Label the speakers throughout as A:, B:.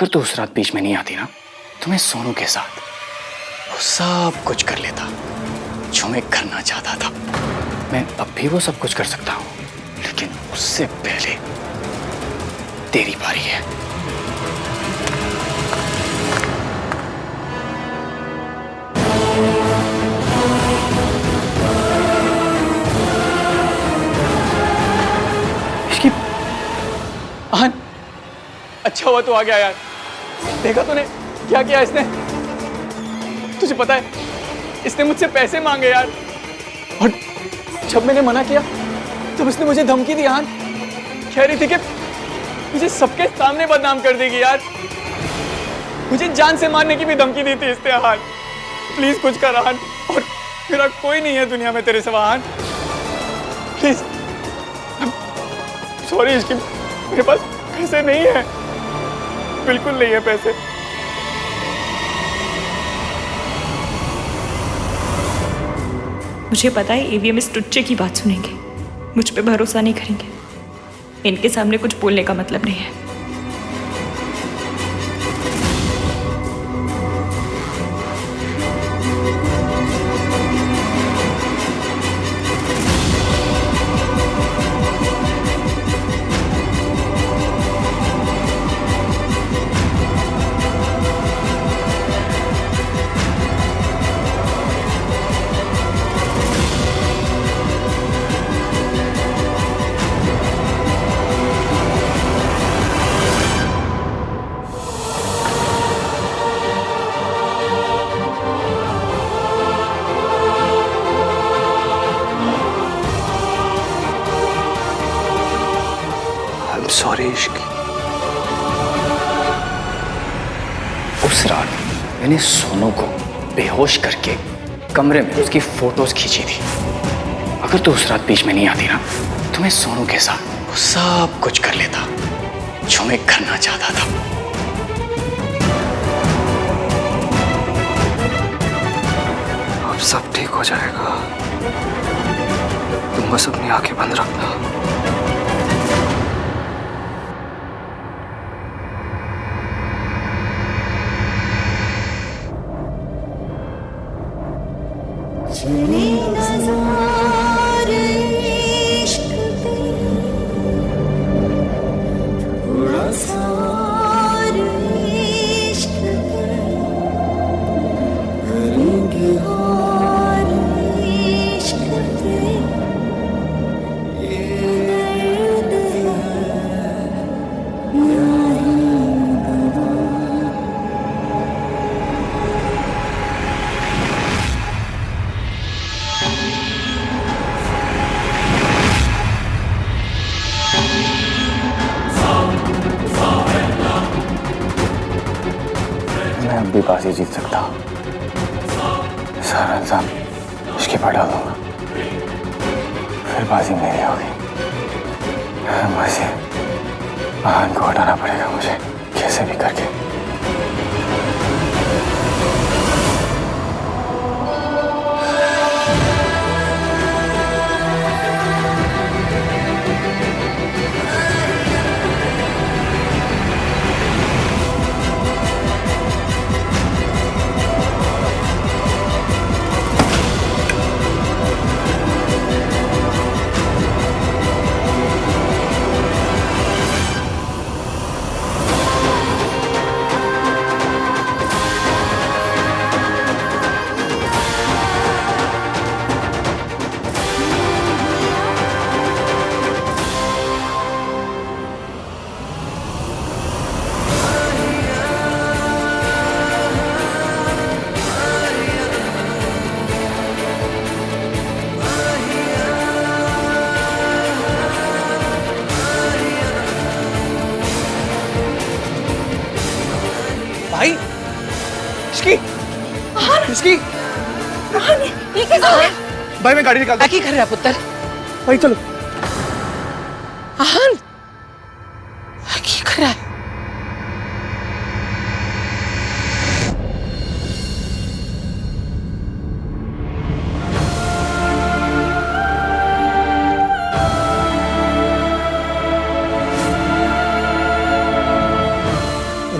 A: अगर तू उस रात बीच में नहीं आती ना तो मैं सोनू के साथ वो सब कुछ कर लेता जो मैं करना चाहता था। मैं अब भी वो सब कुछ कर सकता हूँ, लेकिन उससे पहले तेरी बारी है। इसकी अच्छा हुआ तू आ गया यार। देखा तूने क्या किया इसने? तुझे पता है इसने मुझसे पैसे मांगे यार, और जब मैंने मना किया तब उसने मुझे धमकी दी यार। कह रही थी कि मुझे सबके सामने बदनाम कर देगी यार। मुझे जान से मारने की भी धमकी दी थी इसने यार। प्लीज कुछ कर आन, और मेरा कोई नहीं है दुनिया में तेरे सिवा आन। प्लीज। सॉरी इसकी, मेरे पास पैसे नहीं है, बिल्कुल नहीं है पैसे।
B: मुझे पता है ईवीएम इस टुच्चे की बात सुनेंगे, मुझ पे भरोसा नहीं करेंगे। इनके सामने कुछ बोलने का मतलब नहीं है।
A: सॉरी इश्क। उस रात मैंने सोनू को बेहोश करके कमरे में उसकी फोटोज खींची थी। अगर तू उस रात बीच में नहीं आती ना तो मैं सोनू के साथ वो सब कुछ कर लेता जो मैं करना चाहता था। अब सब ठीक हो जाएगा, तुम बस अपनी आंखें बंद रखना। मैं अब भी बाजी जीत सकता हूँ। सारा इल्जाम इसके पर डाल दूंगा, फिर बाजी मेरी होगी। बाजी आहान को हटाना पड़ेगा मुझे, कैसे भी करके। भाई इसकी इसकी
B: ये कैसे हो गया?
A: भाई मैं गाड़ी निकालता।
C: क्या कर रहा पुत्र?
A: भाई चलो।
C: आहान क्या कर रहा है?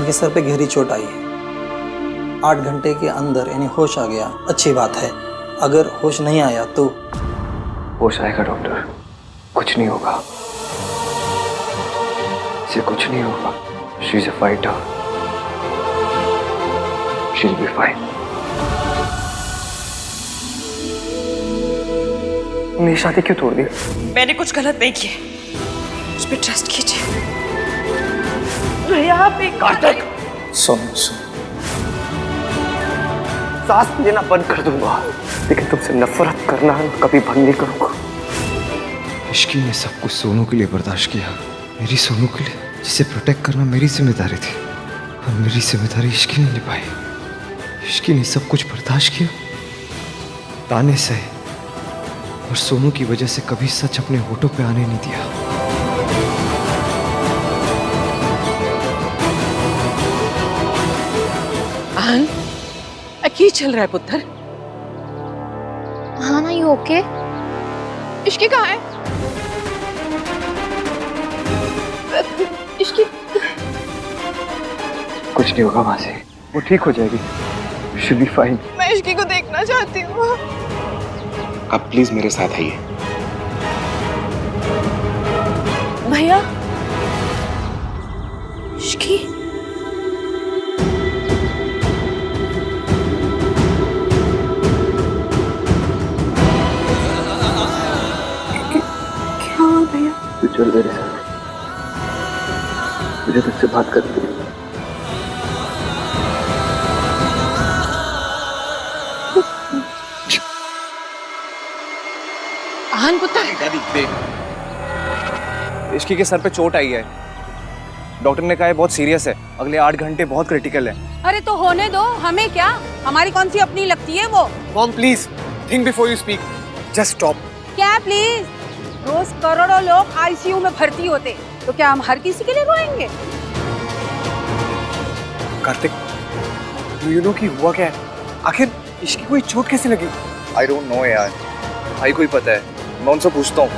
D: इनके सर पे गहरी चोट आई है। 8 घंटे के अंदर इन्हें होश आ गया, अच्छी बात है। अगर होश नहीं आया तो?
A: होश आएगा डॉक्टर, कुछ नहीं होगा, इसे कुछ नहीं होगा। She is a fighter, she will be fine. मेरी शादी क्यों तोड़ दी?
B: मैंने कुछ गलत नहीं किया, मुझ पर ट्रस्ट कीजिए। भैया आप एक
A: कार्तिक,
D: सुन।
A: सांस लेना बंद कर दूंगा, लेकिन तुमसे नफरत करना कभी बंद नहीं करूंगा।
E: इश्की ने सब कुछ सोनू के लिए बर्दाश्त किया, मेरी सोनू के लिए, जिसे प्रोटेक्ट करना मेरी जिम्मेदारी थी, और मेरी जिम्मेदारी इश्की ने निभाई। इश्की ने सब कुछ बर्दाश्त किया, ताने सहे, और सोनू की वजह से कभी सच अपने होठों पे आने नहीं दिया।
C: आन, की चल रहा है पुत्र?
F: हाँ ना, यू ओके?
C: इश्की कहाँ है? इश्की
A: कुछ नहीं होगा मासी, वो ठीक हो जाएगी, शी विल बी फाइन।
C: मैं इश्की को देखना चाहती हूँ।
G: आप प्लीज मेरे साथ आइए।
C: भैया,
B: इश्की, क्या हुआ भैया?
A: तू चल मेरे साथ, मुझे तुझसे बात करनी है।
C: आन पुत्र,
G: दादी देख,
H: इश्की के सर पे चोट आई है, डॉक्टर ने कहा है बहुत सीरियस है, अगले 8 घंटे बहुत क्रिटिकल है।
I: अरे तो होने दो, हमें क्या, हमारी कौन सी अपनी लगती है वो?
H: Mom please think before you speak, just stop.
I: क्या प्लीज? रोज करोड़ों लोग आईसीयू में भर्ती होते, तो क्या हम हर किसी के लिए रोएंगे?
H: कार्तिक, यू नो कि हुआ क्या है? आखिर इश्की को ये चोट कैसे लगी? आई डोंट नो यार, भाई को ही पता है, मैं उनसे पूछता हूँ।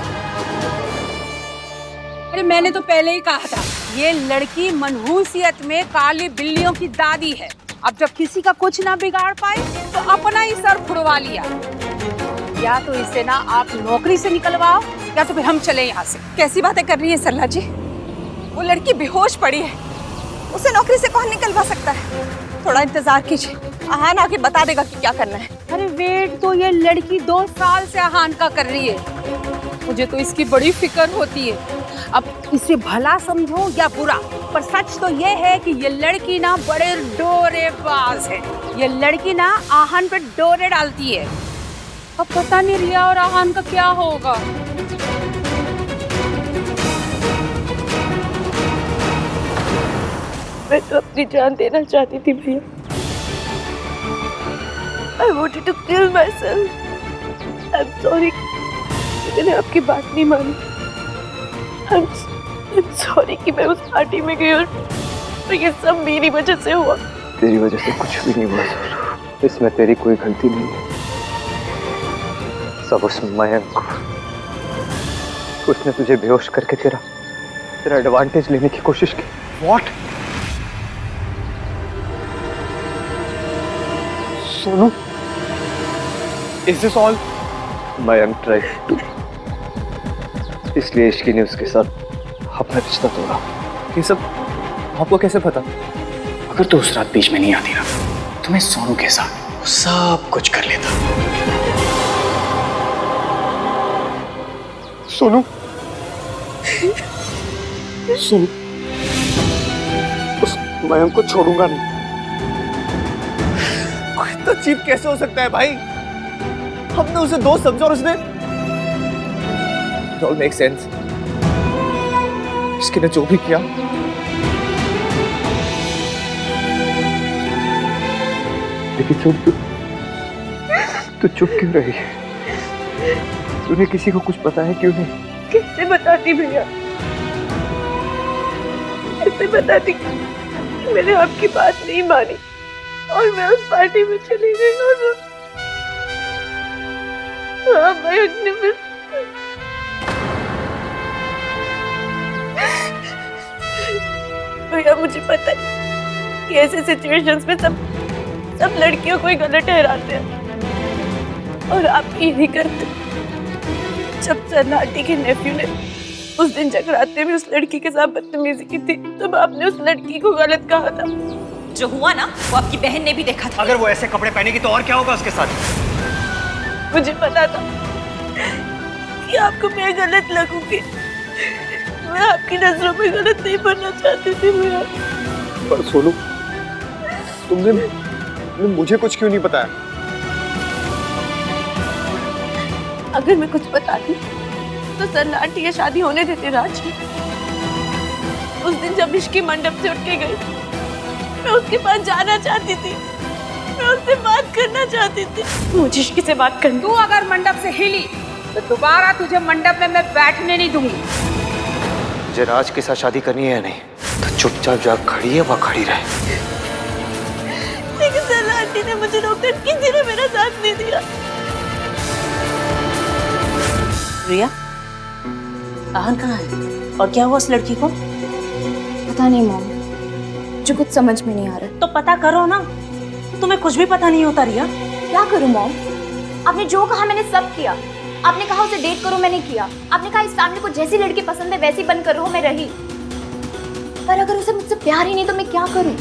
I: अरे मैंने तो पहले ही कहा था, ये लड़की मनहूसियत में काली बिल्लियों की दादी है। अब जब किसी का कुछ ना बिगाड़ पाए तो अपना ही सर फुड़वा लिया। या तो इसे ना आप नौकरी से निकलवाओ, या तो फिर हम चले यहाँ से।
B: कैसी बातें कर रही है सरला जी? वो लड़की बेहोश पड़ी है, उसे नौकरी से कौन निकलवा सकता है? थोड़ा इंतजार कीजिए, आहान आके बता देगा कि क्या करना है।
I: अरे वेट तो ये लड़की 2 साल से आहान का कर रही है। मुझे तो इसकी बड़ी फिक्र होती है। अब इसे भला समझो या बुरा, पर सच तो ये है कि ये लड़की ना बड़े डोरेबाज है। ये लड़की ना आहान पे डोरे डालती है। अब पता नहीं रिया और आहान का क्या होगा।
B: मैं तो अपनी जान देना चाहती थी भैया। I wanted to kill myself. I'm sorry, मैंने आपकी बात नहीं मानी। I'm sorry कि मैं उस पार्टी में गई और ये सब मेरी वजह से हुआ।
A: तेरी वजह से कुछ भी नहीं हुआ सोनू, इसमें तेरी कोई गलती नहीं है। सब उस मयंक को, उसने तुझे बेहोश करके तेरा एडवांटेज लेने की कोशिश की।
H: What? Sonu, is this all?
A: Mayank tried to, इसलिए इश्की ने उसके साथ अपना रिश्ता तोड़ा।
H: ये सब आपको कैसे पता?
G: अगर तू उस रात बीच में नहीं आती ना, तो मैं सोनू के साथ वो सब कुछ कर लेता।
H: सोनू, सोनू, उस मयंक को छोड़ूंगा नहीं। कोई इतना चीप कैसे हो सकता है भाई? हमने उसे दोस्त समझा और उसने It all makes sense. इसके ने जो भी किया,
A: लेकिन सुन, तू चुप क्यों रही? तूने किसी को कुछ पता है क्यों नहीं?
B: कैसे बताती भैया? कैसे बताती कि मैंने आपकी बात नहीं मानी और मैं उस पार्टी में चली गई और हाँ, मयंक ने फिर भैया मुझे पता है कि ऐसे सिचुएशंस में सब लड़कियों को ही गलत ठहराते हैं और आप यही करते। जब सन्नाटी के नेफ्यू ने उस दिन जगराते में उस लड़की के साथ बदतमीजी की थी तब आपने उस लड़की को गलत कहा था।
F: जो हुआ ना वो आपकी बहन ने भी देखा था।
H: अगर वो ऐसे कपड़े पहनेगी तो और क्या होगा उसके साथ?
B: मुझे पता था कि आपको मैं गलत लगूंगी। मैं आपकी नजरों में गलत नहीं बनना चाहती थी मैं।
H: पर सोनू, तुमने मुझे कुछ क्यों नहीं बताया?
B: अगर मैं कुछ बताती तो सन्नाटी ये शादी होने देते राज। उस दिन जब इश्की मंडप से उठ के गई मैं उसके पास जाना चाहती थी, मैं उससे बात करना चाहती थी। मुझे इश्की से बात करनी।
I: तू अगर मंडप से हिली तो दोबारा तुझे मंडप में मैं बैठने नहीं दूंगी।
E: मुझे राज के साथ शादी करनी है या नहीं तो चुपचाप जा खड़ी है वह खड़ी रहे।
B: लेकिन सन्नाटी ने मुझे रोका, किसी ने मेरा साथ नहीं दिया।
F: रिया, आहन कहाँ है और क्या हुआ उस लड़की को?
C: पता नहीं मॉम, मुझे कुछ समझ में नहीं आ रहा।
F: तो पता करो ना। तुम्हें कुछ भी पता नहीं होता रिया।
C: क्या करूं मॉम? आपने जो कहा मैंने सब किया। आपने कहा उसे डेट करो, मैंने किया। आपने कहा इस फैमिली को जैसी लड़की पसंद है वैसी बनकर रहो, मैं रही। पर अगर उसे मुझसे प्यार ही नहीं तो मैं क्या करूं?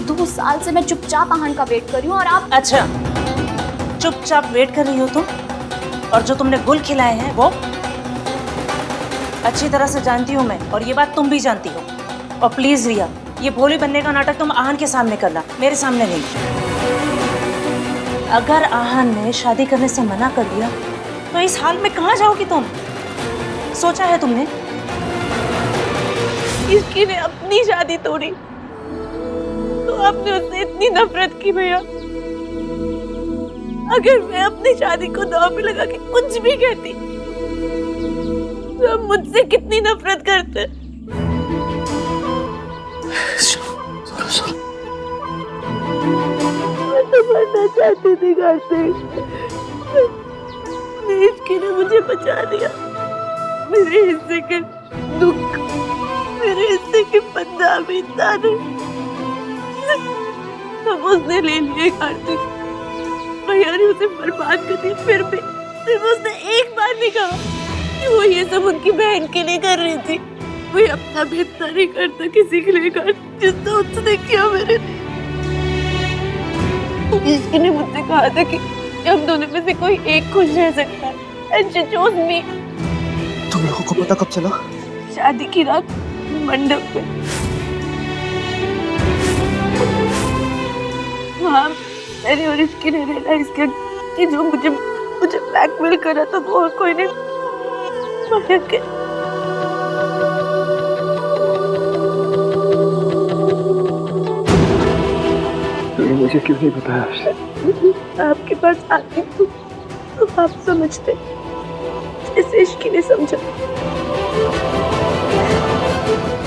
C: 2 साल से मैं चुपचाप आहन का वेट कर रही हूँ और आप।
F: अच्छा, चुपचाप वेट कर रही हो तुम? और जो तुमने गुल खिलाए हैं वो अच्छी तरह से जानती हूँ मैं, और ये बात तुम भी जानती हो। और प्लीज रिया, ये भोली बनने का नाटक तुम आहन के सामने करना, मेरे सामने नहीं। अगर आहन ने शादी करने से मना कर दिया तो इस हाल में कहाँ जाओगी तुम? सोचा है तुमने?
B: इसकी ने अपनी शादी तोड़ी तो आपने उससे इतनी नफरत की भैया। अगर मैं अपनी शादी को दांव पे लगा के कुछ भी कहती तो आप मुझसे कितनी नफरत करते। मैं तो मरना चाहती थी घर से। इसकी ने मुझे बचा लिया। मेरे हिस्से के दुख, मेरे हिस्से के बदनामी ताने सब उसने ले लिए। कार्तिक भैया ने उसे बर्बाद कर दी। फिर भी सिर्फ उसने एक बार नहीं कहा कि वो ये सब उनकी बहन के लिए कर रही थी। वो अपना बेहतर नहीं करता किसी के लिए कर, जितना उसने किया मेरे लिए। इसकी ने मुझसे कहा था कि हम दोनों में से कोई एक खुश रह सकता है। And she chose me।
H: तुम लोगों को पता कब चला?
B: शादी की रात मंडप में। वहाँ मैंने और इसकी ने रियलाइज किया कि जो मुझे ब्लैकमेल कर रहा था वो और कोई नहीं, मयंक है।
H: तुमने मुझे क्यों नहीं बताया?
B: आपके पास आती तो आप समझते जैसे इश्की ने समझा।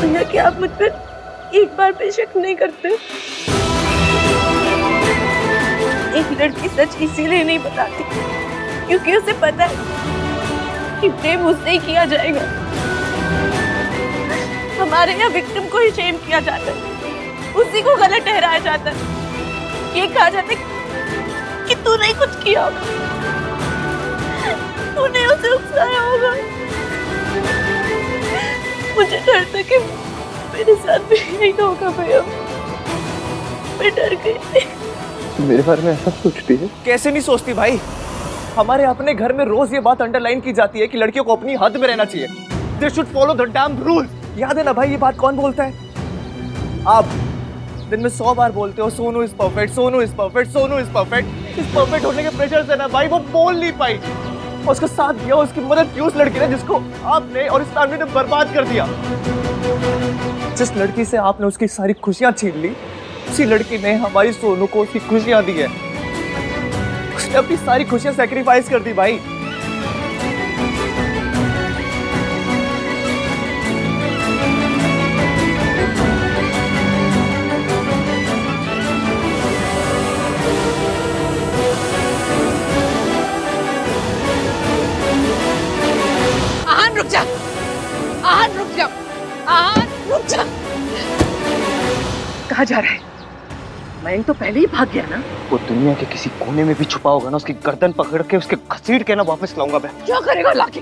B: भैया क्या आप मुझ पर एक बार पे शक नहीं करते? एक लड़की सच इसीलिए नहीं बताती क्योंकि उसे पता है कि प्रेम उससे ही किया जाएगा। हमारे यहाँ विक्टिम को ही शेम किया जाता है, उसी को गलत ठहराया जाता है। ये कहा जाता है कि तूने कुछ किया होगा, तूने उसे उकसाया होगा। मुझे डर था कि मेरे साथ भी यही होगा भैया। मैं डर गई।
H: मेरे बारे में ऐसा सोचती है? कैसे नहीं सोचती भाई? हमारे अपने घर में रोज ये बात अंडरलाइन की जाती है कि लड़कियों को अपनी हद में रहना चाहिए। They should follow the damn rules। याद है ना भाई, ये बात कौन बोलता है? आप दिन में 100 बार बोलते हो Sonu is perfect, Sonu is perfect, Sonu is perfect. इस परफेक्ट होने के प्रेशर से ना भाई वो बोल नहीं पाई। उसका साथ दिया, उसकी मदद की उस लड़की ने जिसको आपने और इस फैमिली ने बर्बाद कर दिया। जिस लड़की से आपने उसकी सारी खुशियां छीन ली, उसी लड़की ने हमारी सोनू को उसकी खुशियां दी है। उसने अपनी सारी खुशियां सैक्रिफाइस कर दी भाई।
I: आहन रुक जा, आहन रुक जा, आहन।
J: रुक जा। कहाँ जा रहा है? मयंक तो पहले ही भाग गया ना।
H: वो दुनिया के किसी कोने में भी छुपा होगा ना, उसकी गर्दन पकड़ के उसके घसीट के ना वापस लाऊंगा मैं।
J: क्या करेगा लाके?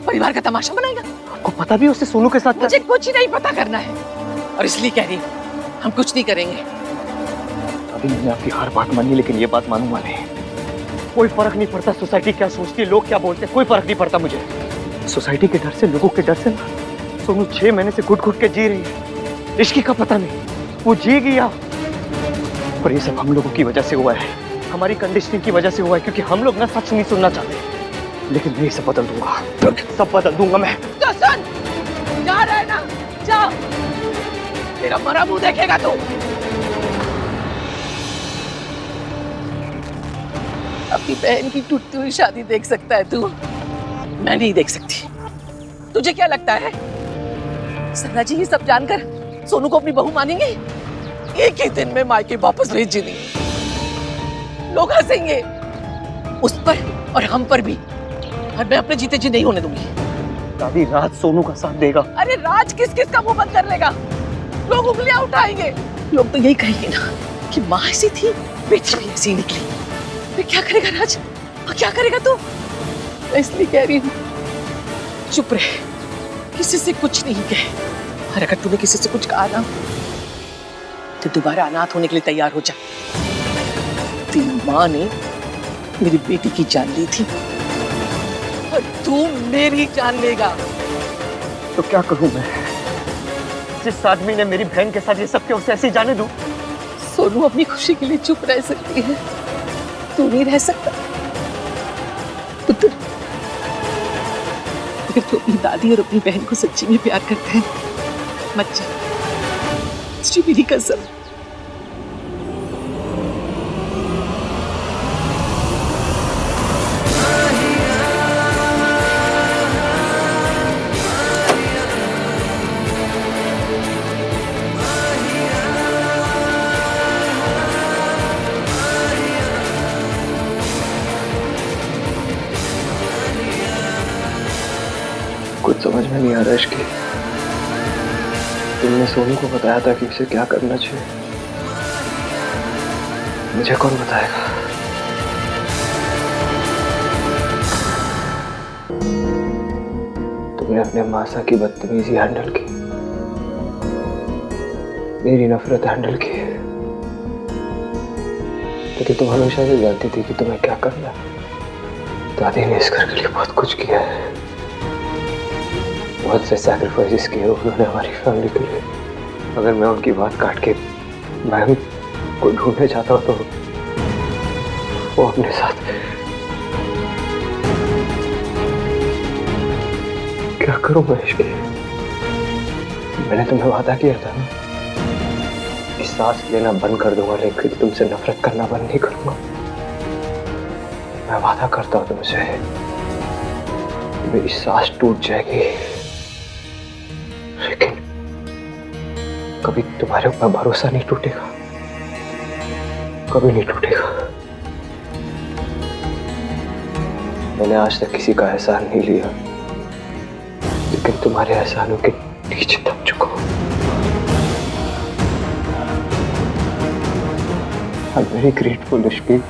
J: परिवार का तमाशा बनाएगा?
H: आपको पता भी उससे सोनू के साथ?
J: मुझे कुछ नहीं पता करना है और इसलिए कह रही हूँ हम कुछ नहीं करेंगे।
H: अभी मैंने आपकी हर बात मानी, लेकिन ये बात मानूंगा नहीं। कोई फर्क नहीं पड़ता सोसाइटी क्या सोचती है, लोग क्या बोलते हैं, कोई फर्क नहीं पड़ता मुझे। सोसाइटी के डर से, लोगों के डर से ना सोनू 6 महीने से घुट घुट के जी रही है। इश्क का पता नहीं, वो जी गया। पर ये सब हम लोगों की वजह से हुआ है, हमारी कंडीशनिंग की वजह से हुआ है, क्योंकि हम लोग ना सच नहीं सुनना चाहते। लेकिन मैं सब बदल दूंगा, सब बदल दूंगा मैं।
J: तो सुन, जा रहा है ना, जा। तेरा मरा मुंह देखेगा तू। अपनी बहन की टूटती हुई शादी देख सकता है तू, मैं नहीं देख सकती। तुझे क्या लगता है सरला जी ये सब जानकर सोनू को अपनी बहू मानेंगे? एक ही दिन में मायके वापस भेज देंगे। लोग हंसेंगे उस पर और हम पर भी, और मैं अपने जीते जी नहीं होने दूंगी।
H: दादी, राज सोनू का साथ देगा।
J: अरे राज किस किस का मुंह बंद कर लेगा? लोग उंगलियां उठाएंगे। लोग तो यही कहेंगे ना कि माँ ऐसी थी, बेटी भी ऐसी निकली। फिर क्या करेगा राज? और क्या करेगा तू? मैं इसलिए कह रही हूँ चुप रहे, किसी से कुछ नहीं कहे। और अगर तूने किसी से कुछ कहा ना तो दोबारा अनाथ होने के लिए तैयार हो जा। तेरी माँ ने मेरी बेटी की जान ली थी और तू मेरी जान लेगा।
H: तो क्या करूं मैं? जिस आदमी ने मेरी बहन के साथ ये सब किया उसे ऐसे ही जाने दूं?
J: सोनू अपनी खुशी के लिए चुप रह सकती है, तू नहीं रह सकता। पुत्र, अगर तू अपनी दादी और अपनी बहन को सच्ची में प्यार करता है मत जा, इसकी मेरी कसम।
H: कुछ समझ में नहीं आ रहा इश्की। तुमने सोनू को बताया था कि उसे क्या करना चाहिए, मुझे कौन बताएगा? तुमने अपने मासा की बदतमीजी हैंडल की, मेरी नफरत हैंडल की, लेकिन तुम हमेशा से जानती थी कि तुम्हें क्या करना है। दादी ने इस घर के लिए बहुत कुछ किया है, बहुत से सैक्रिफाइसेस किए उन्होंने हमारी फैमिली के लिए। अगर मैं उनकी बात काट के मैं को ढूंढने चाहता हूँ तो वो अपने साथ क्या करूँ मैं इश्क? मैंने तुम्हें वादा किया था ना कि सांस लेना बंद कर दूंगा, लेकिन तुमसे नफरत करना बंद नहीं करूंगा। मैं वादा करता हूँ तुमसे, मेरी सांस टूट जाएगी लेकिन कभी तुम्हारे ऊपर भरोसा नहीं टूटेगा, कभी नहीं टूटेगा। मैंने आज तक किसी का एहसान नहीं लिया, लेकिन तुम्हारे एहसानों के नीचे दब चुका हूं। I'm very grateful, Ishki.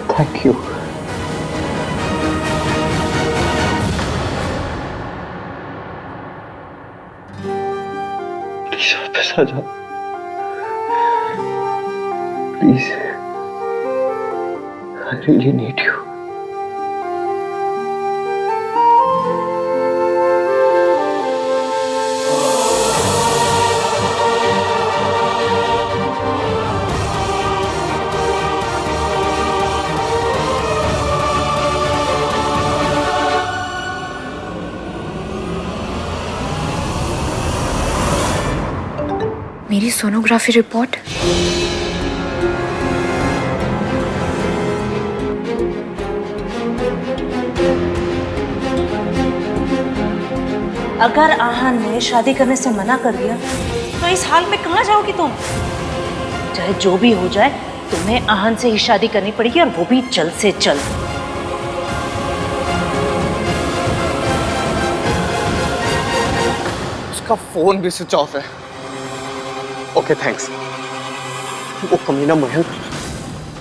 H: Thank you. Please वापस आ जाओ, please. I really need you.
C: मेरी सोनोग्राफी रिपोर्ट।
F: अगर आहान ने शादी करने से मना कर दिया तो इस हाल में कहाँ जाओगी तुम? चाहे जो भी हो जाए तुम्हें आहान से ही शादी करनी पड़ेगी, और वो भी जल्द से जल्द।
H: उसका फोन भी स्विच ऑफ है।
K: Okay thanks. वो कमीना मयंक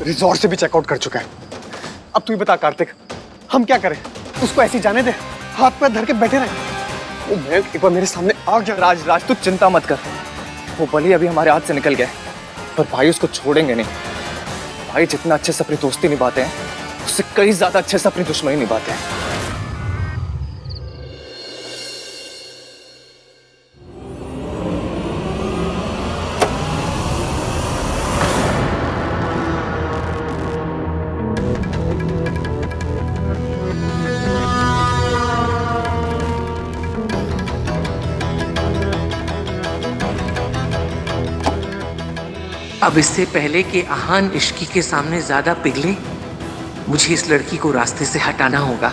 K: रिजॉर्ट से भी चेकआउट कर चुका है। अब तू ही बता कार्तिक, हम क्या करें? उसको ऐसी जाने दे, हाथ पैर धर के बैठे रहे? वो मयंक एक बार मेरे सामने आ गया।
H: राज तू चिंता मत कर, वो भले अभी हमारे हाथ से निकल गया पर भाई उसको छोड़ेंगे नहीं। भाई जितना अच्छे से अपनी दोस्ती निभाते हैं उससे कई ज्यादा अच्छे से अपनी दुश्मनी निभाते हैं।
L: अब इससे पहले कि आहान इश्की के सामने ज्यादा पिघले, मुझे इस लड़की को रास्ते से हटाना होगा।